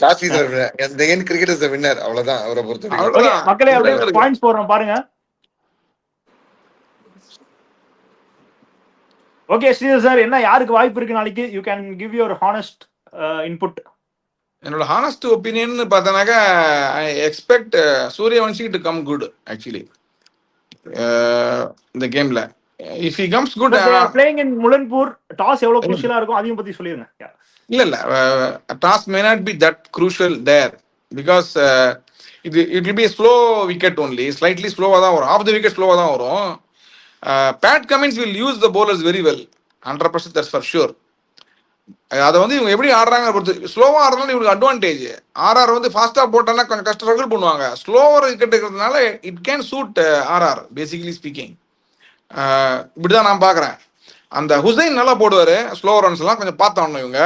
சாசி சார் அந்த ஏன் கிரிக்கெட் இஸ் தி வின்னர், அவ்வளவுதான் அவரை பொறுத்தவரைக்கும். மக்களே அப்படியே பாயிண்ட்ஸ் போடுறோம் பாருங்க. ஓகே ஸ்ரீதர் சார், என்ன யாருக்கு வாய்ப்பு இருக்கு நாளைக்கு? You can give your honest input. என்னோட ஹானஸ்ட் ஒப்பீனியன் பார்த்தனாக்கா, I expect Suryavanshi to come good actually இந்த கேம்ல. If he comes good, playing in Mullanpur, toss எவ்வளவு குரூஷியலா இருக்கும் அதையும் பத்தி சொல்லிருங்க. இல்ல toss may not be that crucial there because it will be slow wicket only, slightly ஸ்லோவா தான் வரும், ஆஃப் த விக்கெட் ஸ்லோவா தான் வரும். Pat Cummins will use the bowlers very well, 100% that's for sure. அதை வந்து இவங்க எப்படி ஆடுறாங்க பொறுத்து, ஸ்லோவா ஆடுறதுனால இவங்களுக்கு அட்வான்டேஜ். ஆர்ஆர் வந்து ஃபாஸ்டா போட்டானா கொஞ்சம் கஷ்டம் ஸ்ட்ரகிள் பண்ணுவாங்க, ஸ்லோவர் விக்கெட் இருக்கிறதுனால it can suit RR basically speaking. இப்படிதான் நான் பார்க்குறேன். அந்த ஹுசைன் நல்லா போடுவார், ஸ்லோ ரன்ஸ் எல்லாம் கொஞ்சம் பார்த்தாடணும் இவங்க.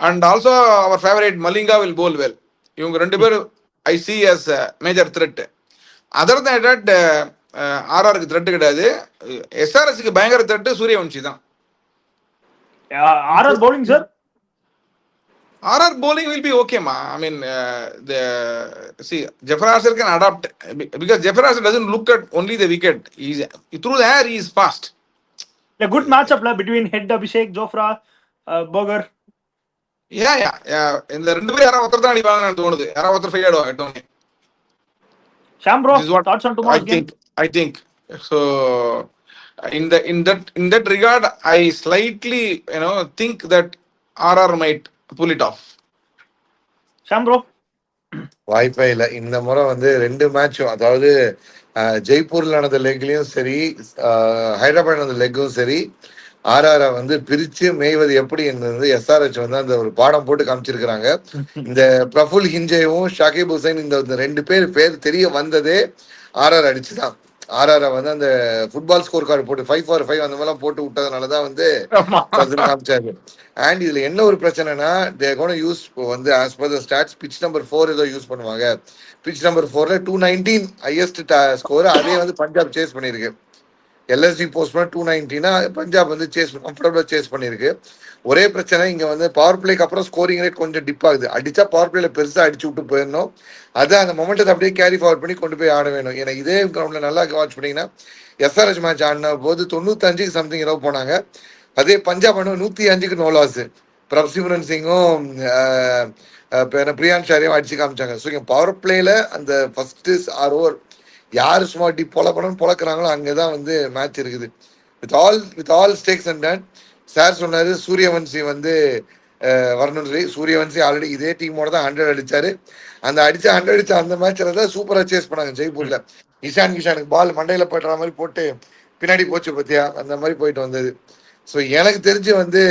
அண்ட் ஆல்சோ அவர் favourite Malinga will bowl well. இவங்க 2 பேரும் I see as major threat. Other than that ஆர்ஆருக்கு த்ரெட் கிடையாது, எஸ்ஆர்எஸ்க்கு பயங்கர த்ரெட் சூரியவன்ஷி தான். RR bowling sir, RR bowling will be okay ma. I mean see Jeffrey Archer can adapt because Jeffrey Archer doesn't look at only the wicket, he's through the air he is fast. A good matchup la between head Abhishek, Jofra, Burger. Yeah இந்த 2 பேர் யாரா ஒருத்தர் தான் அடிப்பாங்கன்னு தோணுது, யாரா ஒருத்தர் fail ஆடுவாங்க Dhoni. Shambro, thoughts on tomorrow's game? I think so in that regard I slightly think that RR might pull it off. Shambro, வாய்ப்பே இல்லை. இந்த முறை வந்து 2 மேட்சும், அதாவது ஜெய்ப்பூர்ல நடந்த லெக்லயும் சரி, ஹைதராபாத் நடந்த லெக்கும் சரி, ஆர்ஆரை வந்து பிரிச்சு மேய்வது எப்படி என்பது எஸ்ஆர்ஹெச் வந்து அந்த ஒரு பாடம் போட்டு காமிச்சிருக்கிறாங்க. இந்த பிரஃபுல் ஹிஞ்சேவும் ஷாகிப் ஹுசைன் இந்த 2 பேர் தெரிய வந்ததே ஆர்ஆர் அடிச்சுதான். ஆர்ஆரை வந்து அந்த ஃபுட்பால் ஸ்கோர் கார்டு போட்டு 5 for 5 அந்த மாதிரிலாம் போட்டு விட்டதுனாலதான் வந்து காமிச்சாரு. அண்ட் இதுல என்ன ஒரு பிரச்சனைனா, யூஸ் வந்து as per the stats pitch number 4 ஏதோ யூஸ் பண்ணுவாங்க. பிச் நம்பர் 4ல 219 ஹையஸ்ட் ஸ்கோர், அதே வந்து பஞ்சாப் சேஸ் பண்ணிருக்கு. எல்எஸ்டி போஸ்ட் பண்ண 290னா பஞ்சாப் வந்து கம்ஃபர்டபுளா சேஸ் பண்ணிருக்கு. ஒரே பிரச்சனை இங்க வந்து பவர் பிளேக்கு அப்புறம் ஸ்கோரிங் ரேட் கொஞ்சம் டிப் ஆகுது. அடிச்சா பவர் பிளேல பெருசா அடிச்சு விட்டு போயிடணும். அதான் அந்த மொமெண்டத்தை அப்படியே கேரி ஃபார்வர்ட் பண்ணி கொண்டு போய் ஆட வேணும். ஏன்னா இதே கிரவுண்ட்ல நல்லா வாட்ச் பண்ணீங்கன்னா எஸ்ஆர்எச் மேட்ச் ஆடின போது 95 சம்திங் இரவு போனாங்க. அதே பஞ்சாப் 105க்கு நோ லாஸ். பிரப்சிம்ரன் சிங்கும் பிரியான் ஷாரியும் அடிச்சு காமிச்சாங்க. ஸோ இங்கே பவர் பிளேல அந்த ஃபர்ஸ்ட் 6 ஓவர் யாரு சும்மா டி பொழக்கிறாங்களோ அங்கதான் வந்து மேட்ச் இருக்குது. With all steaks and ton. Sir சொன்னாரு சூரியவன்சி வந்து வரணும் சொல்லி. சூரியவன்சி ஆல்ரெடி இதே டீமோட தான் 100 அடிச்சாரு. அந்த 100 அடிச்ச அந்த மேட்ச்ல தான் சூப்பரா சேஸ் பண்ணாங்க ஜெய்ப்பூர்ல. கிஷானுக்கு பால் மண்டையில போட்டுற மாதிரி போட்டு பின்னாடி போச்சு பத்தியா, அந்த மாதிரி போயிட்டு வந்தது. ஸோ எனக்கு தெரிஞ்சு வந்து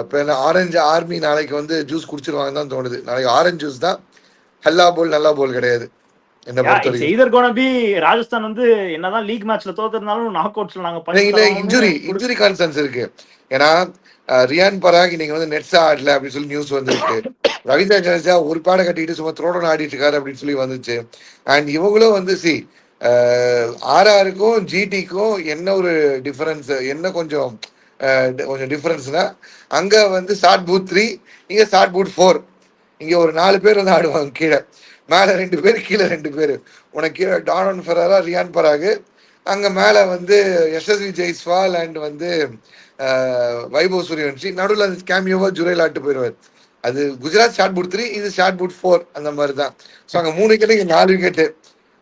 இப்போ ஆரஞ்சு ஆர்மி நாளைக்கு வந்து ஜூஸ் குடிச்சிருவாங்கன்னு தான் தோணுது. நாளைக்கு ஆரஞ்சு ஜூஸ் தான். ஹல்லா போல் நல்லா போல் கிடையாது என்ன பொறுத்த இட்ஸ் வரைக்கும். எய்தர் கோனா பி ராஜஸ்தான் வந்து என்னதான் லீக் மேட்ச்ல தோத்துறதுனாலும் நாக் அவுட்ஸ்ல நாங்க இல்ல இன்ஜுரி கான்சர்ன்ஸ் இருக்கு. ஏன்னா ரியான் பராக் இன்னைக்கு வந்து நெட்ஸா ஆடல அப்படின்னு சொல்லி நியூஸ் வந்திருக்கு. ரவீந்திர ஜடேஜா ஒரு பேடை கட்டிட்டு சும்மா த்ரோடன் ஆடிட்டு இருக்காரு அப்படின்னு சொல்லி வந்துச்சு. அண்ட் இவங்களும் வந்து ஆர்ஆருக்கும் ஜிடிக்கும் என்ன ஒரு டிஃபரன்ஸ், என்ன கொஞ்சம் கொஞ்சம் டிஃபரன்ஸ்னா அங்க வந்து ஷார்ட் பூத் 3, இங்க ஷார்ட் பூத் 4. இங்க ஒரு 4 பேர் வந்து ஆடுவாங்க கீழே, மேல 2 பேர் கீழே 2 பேர். உனக்கு கீழே டானன் ஃபெராரா ரியான் பராக், அங்க மேல வந்து யசஸ்வி ஜெய்ஸ்வால் அண்ட் வந்து வைபவ் சூரியவன்ஷி, நடுவில் அந்த கேமியோவா ஜுரேல் ஆட்டு போயிடுவார். அது குஜராத் ஷார்ட் பூட் 3, இது ஷார்ட் பூட் 4 அந்த மாதிரி தான். ஸோ அங்கே 3 விக்கெட், இங்கே 4 விக்கெட்டு.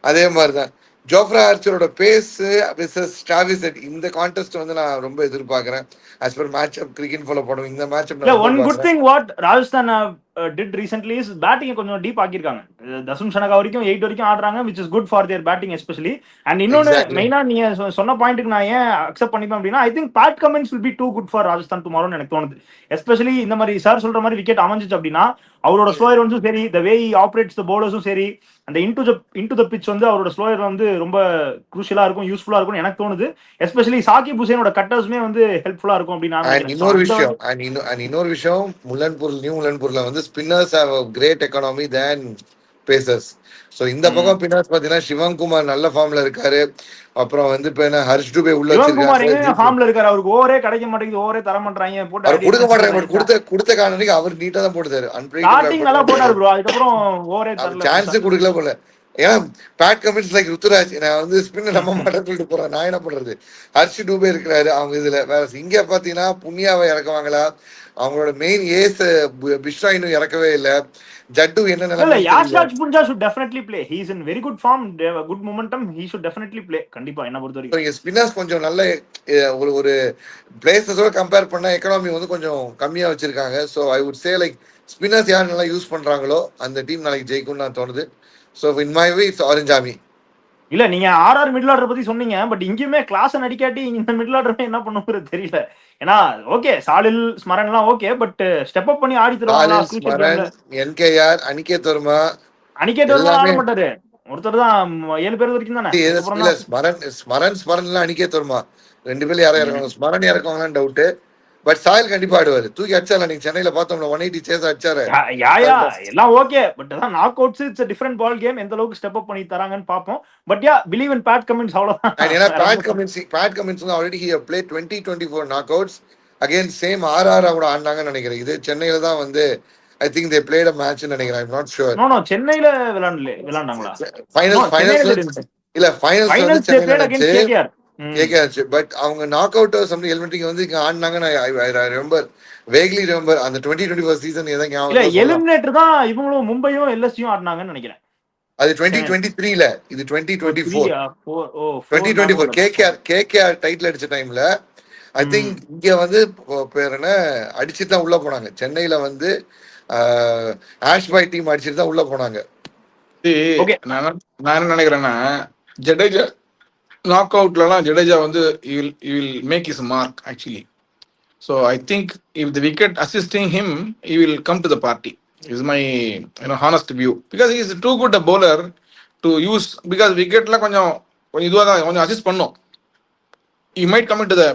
அதே மாதிரி தான் ஜோஃப்ரா ஆர்ச்சரோட பேஸ் விசஸ் டிராவிஸ் ஹெட் இந்த கான்டெஸ்ட் வந்து நான் ரொம்ப எதிர்பார்க்கிறேன். as per match up cricket follow பண்ணுவோம். இந்த மேட்ச் இல்ல one good thing what Rajasthan did recently is batting கொஞ்சம் டீப் ஆக்கியிருக்காங்க. தசும் சனகா வரைக்கும் 8 வரைக்கும் ஆடுறாங்க, which is good for their batting especially. And இன்னொன்னு மெயினா நீங்க சொன்ன பாயிண்ட்டுக்கு நான் ஏன் அக்செப்ட் பண்ணிப்பேன் அப்படின்னா, I think Pat Cummins will be too good for Rajasthan டுமாரோன்னு எனக்கு தோணுது. எஸ்பெஷலி இந்த மாதிரி சார் சொல்ற மாதிரி விக்கெட் அமைஞ்சிச்சு அப்படின்னா அவரோட ஸ்லோயர் வந்து சரி, த வே ஆப்ரேட்ஸ் த பவுலர்ஸும் சரி, அந்த இன்டு த பிச் வந்து அவரோட ஸ்லோயர் வந்து ரொம்ப குரூஷியலா இருக்கும், யூஸ்ஃபுல்லா இருக்கும் எனக்கு தோணுது. எஸ்பெஷலி சாகிப் ஹுசேனோட கட்டர்ஸுமே வந்து ஹெல்ப்ஃபுல்லா இருக்கும் அப்படின்னு இன்னொரு விஷயம் முல்லன்பூர்ல வந்து spinners have a great economy than pacers. So இந்த பக்கம் பின்னர்ஸ் பாத்தீங்கன்னா சிவங்குமார் நல்ல ஃபார்ம்ல இருக்காரு. அப்புறம் வந்து இப்ப என்ன ஹர்ஷ் டுபே உள்ள வச்சிருக்காரு, ஃபார்ம்ல இருக்காரு. அவருக்கு ஓவரே கிடைக்க மாட்டேங்குது, ஓவரே தர மாட்டாங்க, போட்டு அவர் கொடுக்க மாட்டாங்க. கொடுத்த காரணத்துக்கு அவர் நீட்டா தான் போட்டுட்டாரு. ஸ்டார்டிங் நல்லா போட்டாரு ப்ரோ, அதுக்கப்புறம் ஓவரே தரல, சான்ஸ் கொடுக்கல போல. ஏன்னா பேட் கமின்ஸ் லைக் ருத்துராஜ், நான் வந்து ஸ்பின்னர் நம்ப மாட்டேன்னு சொல்லிட்டு போறேன். நான் என்ன பண்றது, ஹர்ஷ் டூபே இருக்கிறாரு அவங்க இதுல. வேற இங்க பாத்தீங்கன்னா புண்ணியாவை இறக்குவாங்களா, அவங்களோட மெயின் ஏஸ் பிஷ்ரா இன்னும் இறக்கவே இல்ல. ஜட்டு என்ன நிலைமை, Yash Raj புன்ஜா should definitely play. He is in very good form, good momentum. He should definitely play கண்டிப்பா என்ன பொறுத்த வரைக்கும். ஸ்பின்னர்ஸ் கொஞ்சம் நல்ல ஒரு பிளேசஸோட கம்பேர் பண்ணா எக்கனாமி வந்து கொஞ்சம் கம்மியா வச்சிருக்காங்க. So I would say like spinners யார் நல்லா யூஸ் பண்றாங்களோ அந்த டீம் நாளைக்கு ஜெயிக்கும்னு நான் தோணுது. So in my way it's orange army. இல்ல நீங்க ஆர்ஆர் மிடில் ஆர்டர் பத்தி சொன்னீங்க, பட் இங்கேயுமே கிளாஸ் நடிக்காட்டி இந்த மிடில் ஆர்டர் என்ன பண்ணுங்கிறது தெரியல. ஏன்னா ஓகே சாலில் ஸ்மரன் எல்லாம் ஓகே, பட் ஸ்டெப் அப் பண்ணி ஆடி தருவாங்க. என்கேஆர் அனிகேத் வர்மா ஆட மாட்டாரு, ஒருத்தர் தான் 7 பேர் வரைக்கும் தானே. ஸ்மரன் அனிகேத் வர்மா 2 பேர் யாரும் இறக்குவாங்க, ஸ்மரன் இறக்குவாங்கன்னு டவுட். பட் சாயல் கண்டிப்பா ஆடுவாரு, தூக்கி அடிச்சால. நீங்க சென்னையில பார்த்தோம்ல 180 சேஸ் அடிச்சாரு. எல்லாம் ஓகே, பட் அதான் knock outs it's a different ball game. எந்த அளவுக்கு ஸ்டெப் அப் பண்ணி தராங்கன்னு பாப்போம். But ya believe in Pat Cummins அவ்வளவுதான். ஏன்னா பேட் கமின்ஸ் வந்து already he play 2024 knockouts against same RR கூட ஆடினாங்கன்னு நினைக்கிறேன். இது சென்னையில தான் வந்து I think they played a match ன்னு நினைக்கிறேன். I'm not sure. No சென்னையில விளையாண்டாங்களா? ஃபைனல்ஸ் இல்ல ஃபைனல்ஸ் வந்து சென்னையில நடந்துச்சு. கேகேஆர். பட் அவங்க நாக் அவுட் சம்திங் எலிமினேட்டிங் வந்து இங்க ஆடினாங்கன்னு I remember vaguely remember அந்த 2024 சீசன் ஏதோ ஞாபகம் இல்ல. எலிமினேட்டர் தான் இவங்களும் மும்பையும் எல்எஸ்டியும் ஆடினாங்கன்னு நினைக்கிறேன். அது 2023ல, இது 2024. 2024 கேகேஆர் டைட்டில் அடிச்ச டைம்ல ஐ திங்க் இங்க வந்து பேர் என்ன அடிச்சுட்டு தான் உள்ள போனாங்க. சென்னையில வந்து ஆஷ்பாய் டீம் அடிச்சுட்டு தான் உள்ள போனாங்க. நான் என்ன நினைக்கிறேன்னா ஜடேஜா நாக் அவுட்லாம் ஜடேஜா வந்து will make his mark actually. So I think if the wicket assisting him, he will come to the party. Is my honest view, because he is too good a bowler to use, because wicket la கொஞ்சம் இதுவா தான் கொஞ்சம் assist பண்ணும். He might come into the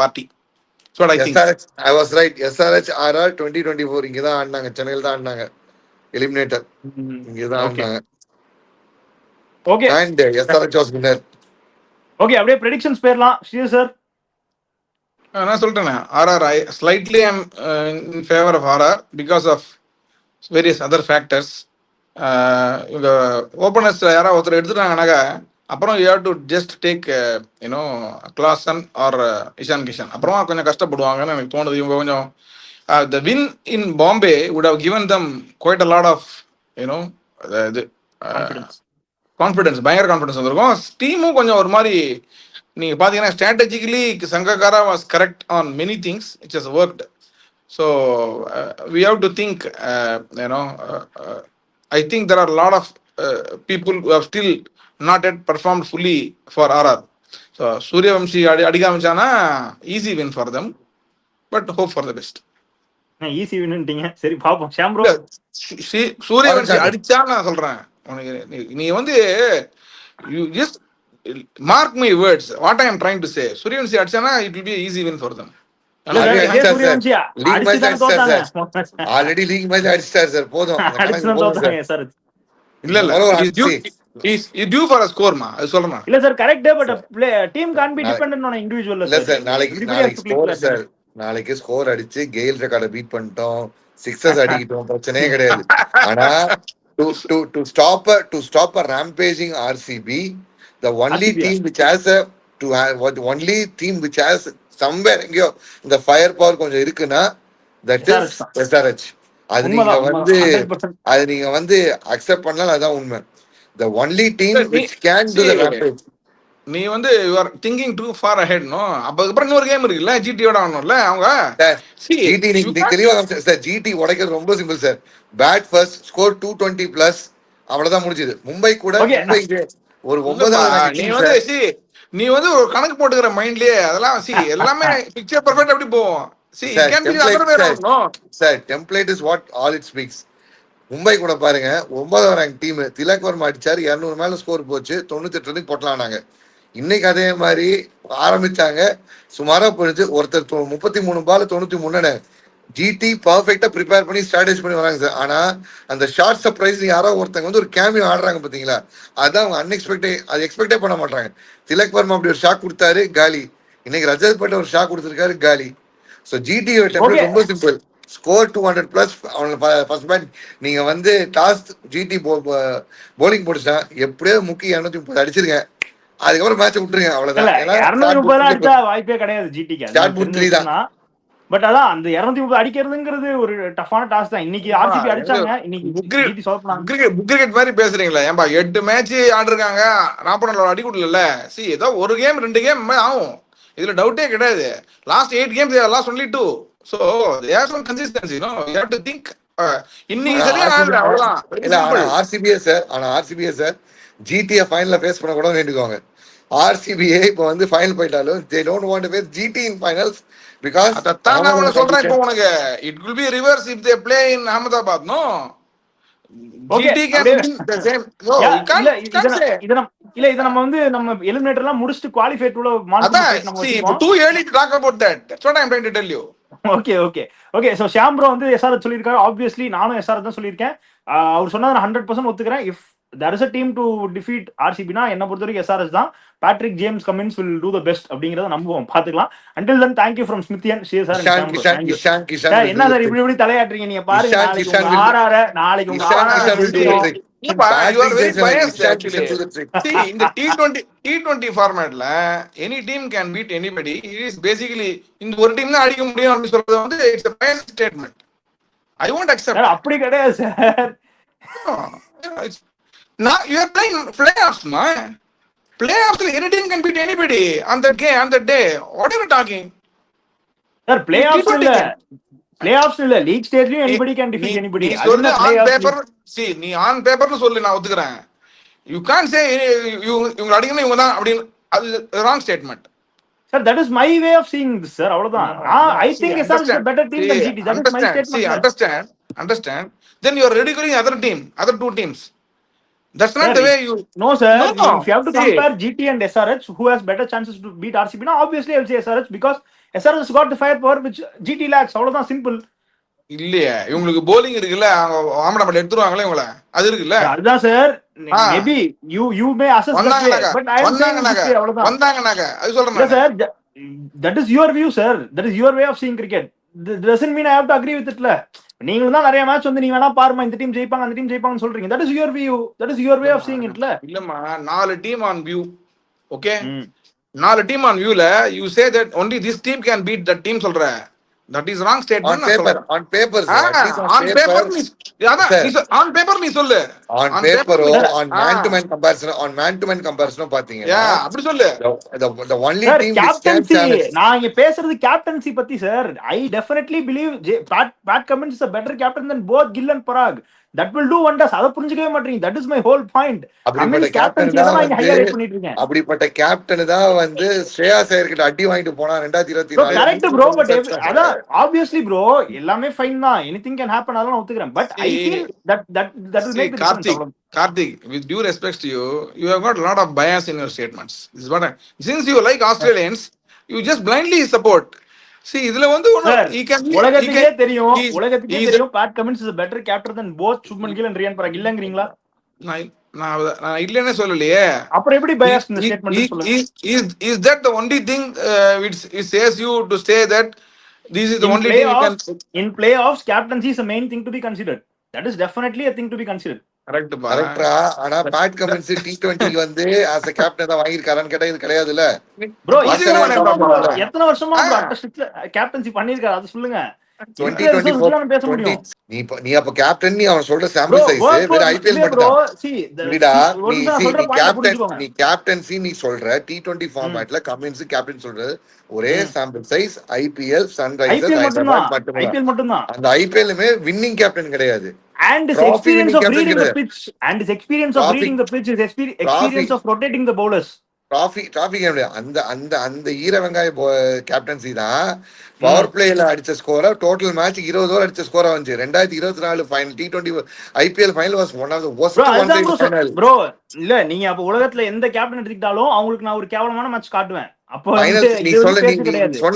party. So what I think. I was right. SRH RR 2024 இங்க தான் ஆடினாங்க, சென்னையில தான் ஆடினாங்க. எலிமினேட்டர் இங்க தான் ஆடினாங்க. Okay. And SRH was winner. Okay, அப்படியே ப்ரெடிக்ஷன்ஸ் போயிடலாம். ஸ்ரீ சார். நான் சொல்லிட்டேனே, RR slightly I'm in favour of RR because of various other factors. இவங்க ஓப்பனர்ஸ் யாராவது ஒருத்தர் எடுத்துட்டாங்கனாக்கா அப்புறம் you have to just take you know Klaasen or Ishan Kishan, அப்புறமா கொஞ்சம் கஷ்டப்படுவாங்கன்னு எனக்கு தோணுது. இவங்க கொஞ்சம் the win in Bombay would have given them quite a lot of you know இது கான்ஃபிடன்ஸ், பயங்கர கான்ஃபிடன்ஸ் வந்திருக்கும். டீமும் கொஞ்சம் ஒரு மாதிரி நீங்கள் பார்த்தீங்கன்னா strategically Sangakkara was correct on many things it's has worked. So we have to think you know I think there are a lot of people who have still not yet performed fully for RR. So Suryavanshi அடிக்காமச்சானா easy win for them, but hope for the best. Easy வின்னுட்டீங்க. சரி பாப்போம். Sham bro. Suryavanshi அடிச்சா நான் சொல்றேன் உனக்கு, நீ வந்து you just mark my words what I am trying to say. சூரியவன்ஷி அடிச்சானா it will be an easy win for them. Already league match அடிச்சிட்டார் சார், போதும். இல்ல இது டியூ ஃபார் a score மா, அது சொல்றேன். இல்ல sir, correct. But team can't be dependent on individual. இல்ல சார், நாளைக்கு ஸ்கோர் சார், நாளைக்கு ஸ்கோர் அடிச்சு கெயில் ரெக்கார்டை பீட் பண்ணிட்டோம், சிக்ஸஸ் அடிக்கிட்டோம், பிரச்சனையே கிடையாது. ஆனா to stop a rampaging RCB, the only team which has somewhere எங்கயோ இந்த ஃபயர் பவர் கொஞ்சம் இருக்குன்னா தட் இஸ் SRH. அது நீங்க வந்து அக்செப்ட் பண்ணலாம், அதுதான் உண்மை. The only team which can do the rampage. நீ வந்து you are thinking too far ahead, no? அப்புறம் இன்னொரு கேம் இருக்குல்ல, ஜிடியோட ஆடணும்ல அவங்க. ஜிடி நீங்க தெளிவா சார், ஜிடி உடைக்கிறது ரொம்ப simple sir. Bat first, score 220 plus, அவ்வளவுதான் முடிஞ்சது. மும்பை கூட ஒரு 9 நீ வந்து ஒரு கணக்கு போட்டுக்கிற மைண்ட்லயே அதெல்லாம் எல்லாமே பிக்சர் பெர்ஃபெக்ட் அப்படி போவோம். Sir template is what all it speaks. Mumbai கூட பாருங்க, 9வது ரேங்க் டீம் திலக் வர்மா அடிச்சாரு, 200 மேல ஸ்கோர் போச்சு, 98 ரன்னுக்கு போட்டலானாங்க. இன்னைக்கு அதே மாதிரி ஆரம்பிச்சாங்க, சுமாரா போயிடுச்சு. ஒருத்தர் 33 பால் 93. ஜிடி பர்ஃபெக்டா ப்ரிப்பேர் பண்ணி ஸ்ட்ராட்டஜி பண்ணி வராங்க சார். ஆனா அந்த ஷார்ட் சர்ப்ரைஸ் யாரோ ஒருத்தங்க வந்து ஒரு கேமியோ ஆடுறாங்க பாத்தீங்களா, அதான் அவங்க அது எக்ஸ்பெக்டே பண்ண மாட்டாங்க. திலக் வர்மா அப்படி ஒரு ஷாக் கொடுத்தாரு, காலி. இன்னைக்கு ரஜத் பட்ட ஒரு ஷாக் கொடுத்திருக்காரு, காலி. ஸோ ஜிடி டெம்ப்ளேட் ரொம்ப simple. Score 200 plus. First bad நீங்க வந்து டாஸ் ஜிடி போலிங் போட்டுச்சா எப்படியோ முக்கி 230 அடிச்சிருங்க, அதுக்கப்புறம் மேட்ச் விட்டுருங்க, அவ்வளவுதான். வாய்ப்பே கிடையாது ஜிடிக்கு. பட் அதான் அந்த 230 அடிக்கிறதுங்கிறது ஒரு டஃப்பான டாஸ்க் தான். இன்னைக்கு ஆர்சிபி அடிச்சாங்க, இன்னைக்கு கிரிக்கெட் மாதிரி பேசுறீங்களா? ஏன்பா 8 மேட்ச் ஆடிருக்காங்க, 40 அடி கொடுக்கல. ஏதோ ஒரு கேம் 2 கேம் ஆகும், இதுல டவுட்டே கிடையாது. Last 8 games they have lost only 2. So they have some consistency, no? You have to think இன்னைக்கு சரியா ஆடல, அவ்வளவுதான். இல்ல ஆர்சிபிஏ சார் ஜிடிஏ ஃபைனல்ல ஃபேஸ் பண்ண கூட வேண்டிக்குவாங்க. ஆர்சிபிஏ இப்போ வந்து final போயிட்டாலும் they don't want to face GT in finals because அதான் நான் சொல்றேன். இப்போ உனக்கு it will be reverse if they play in Ahmedabad, no? GT can win the same. No, you can't say. இத நம்ம வந்து நம்ம எலிமினேட்டர் எல்லாம் முடிச்சிட்டு qualify டுல மாத்திட்டோம். Too early to talk about that. That's what I'm trying to tell you. Okay. So Sham bro வந்து SRH சொல்லிருக்காரு. Obviously நானும் SRH தான் சொல்லியிருக்கேன். அவர் சொன்னதை 100% ஒத்துக்கிறேன். If there is a team to defeat RCB னா என்ன பொறுத்தவரைக்கும் SRH தான். Patrick James Cummins will do the best அப்படிங்கறத நம்புவோம், பாத்துக்கலாம். until then thank you from Smithian, Shir sir. என்ன சார் இப்படி தலையாட்டுறீங்க நீங்க? பாருங்க நாளைக்கு உங்க RR You are very biased actually. See, in the T20 formatல any team can beat anybody. It is basically இந்த ஒரு டீம் தான் அடிக்க முடியும் அப்படி சொல்றது வந்து it's a biased statement. I won't accept. அப்படி கிடையாது sir. Now you are playing playoffs, man. Playoffs, any team can beat anybody on that game, on that day. What are you talking? Sir, playoffs இல்ல league ஸ்டேஜ்லயும் anybody can defeat anybody. அது on paper, see, நீ on paper னு சொல்லு, நான் ஒத்துக்கறேன். You can't say இவங்க அடிக்கணும் இவங்க தான் அப்படி, அது wrong statement. Sir, that is my way of seeing this, sir. அவ்வளவுதான். I think SRH is a better team than GT. That is my statement. See, understand. Then you are ridiculing other two teams. That's not the way you. No, sir. No. If you have to compare GT and SRH, who has better chances to beat RCB? Now, obviously, I will say SRH because SRH has got the firepower which GT lacks. All of that simple. இல்லையே இவங்களுக்கு polling இருக்குல்ல, அவங்க ஆமடாமட்ட எடுத்துருவாங்களே இவங்கள, அது இருக்குல்ல. அதுதான் sir, ah maybe you may assess that way, வந்தாங்கனாக்க but I am saying வந்தாங்கனாக்க திஸ் வே, அவ்வளவுதான். வந்தாங்கனாக்க அது சொல்றேன் இல்ல நானு. Sir, that is your view sir, that is your way of seeing cricket. Doesn't mean I have to agree with இட்ல. நீங்களும் தான் நிறைய மேட்ச் வந்து நீங்க வேணா பாருமா இந்த டீம் ஜெயிப்பாங்க அந்த டீம் ஜெயிப்பாங்கன்னு சொல்றீங்க. That is your view, that is your way of seeing இட்ல. இல்லம்மா 4 team on view. Okay, 4 team on வியூல you say that only this team can beat that team சொல்ற. That is wrong on statement நான் paper, சொல்றேன். On paper sir, at least on paper நீ அதான் sir, நீ on paper நீ சொல்லு. On on paper பேப்பரோ, நீ on man to man comparison, on man to man கம்பேரிசனோ பாத்தீங்கன்னா அப்படி சொல்லு. the only sir team which can captaincy, challenge. நான் இங்க பேசுறது கேப்டன்சி பத்தி sir. I definitely believe Pat Cummins is a better captain than both Gill and Parag. That will do wonders. அத புரிஞ்சுக்கவே மாட்டீங்க. That is my whole point. அப்படிப்பட்ட Cummins captain captaincy தான் தான் இங்க ஹையா வந்து ரேட் பண்ணிட்டு இருக்கேன். அப்படிப்பட்ட கேப்டன் தான் வந்து ஸ்ரேயாஸ் ஐயர் கிட்ட அடி வாங்கிட்டு போனா ப்ரோ 2024. கரெக்ட் ப்ரோ, பட் அதான் ஆப்வியஸ்லி ப்ரோ, எல்லாமே ஃபைன் தான், எனிதிங் கேன் ஹேப்பன், அதெல்லாம் நான் ஒத்துக்கிறேன். But I feel that will See, make the difference. Karthik, with due respect to you, you have got a lot of bias in your statements. This is what since you like Australians, you just blindly support. See, இதுல வந்து sir உலகத்துக்கே தெரியும், he- உலகத்துக்கே he's a- தெரியும் Pat Cummins is a better captain than both Shubman Gill and Riyan Parag. இல்லங்கறீங்களா? நான் இல்லைன்னே சொல்லலையே. அப்புறம் எப்படி பயாஸ் இந்த ஸ்டேட்மெண்ட் சொல்லுங்க? Is that the only thing which it says you to say that this is the only thing you can? In playoffs, captaincy is a main thing to be considered. That is definitely a thing to be considered. Correct பா. கரெக்டா? ஆனா Pat Cummins T20 வந்து as a captain தான் வாங்கியிருக்காரான்னு கேட்டா இது கிடையாதுல்ல. Bro Australia எத்தனை வருஷமா கேப்டன்சி பண்ணிருக்காரு அது சொல்லுங்க. 2024 பேச முடியும். நீ அப்ப கேப்டன், நீ அவன் சொல்ற சாம்பிள் சைஸ் வேற ஐபிஎல் மட்டும் தான். நீ கேப்டன்சி நீ சொல்ற T20 ஃபார்மேட்ல கமின்ஸ் கேப்டன் சொல்றது ஒரே sample size IPL Sunrisers Hyderabad மட்டும். ஐபிஎல் மட்டும் தான். அந்த ஐபிஎல்லுமே வின்னிங் கேப்டன் கிடையாது. And his experience of reading the pitch, and his experience of reading the pitch, his experience of rotating the bowlers. Trophy அந்த அந்த அந்த ஈர வெங்காய கேப்டன்சி தான் பவர் பிளேல அடிச்ச ஸ்கோர டோட்டல் மேட்ச் 20 ஓவர் அடிச்ச ஸ்கோரா வந்து 2024 final T20 IPL final was one of the worst one side final. Bro இல்ல, நீங்க அப்ப உலகத்துல எந்த கேப்டன் எடுத்துக்கிட்டாலும் அவங்களுக்கு நான் ஒரு கேவலமான மேட்ச் காட்டுவேன். அப்போ நீ சொன்ன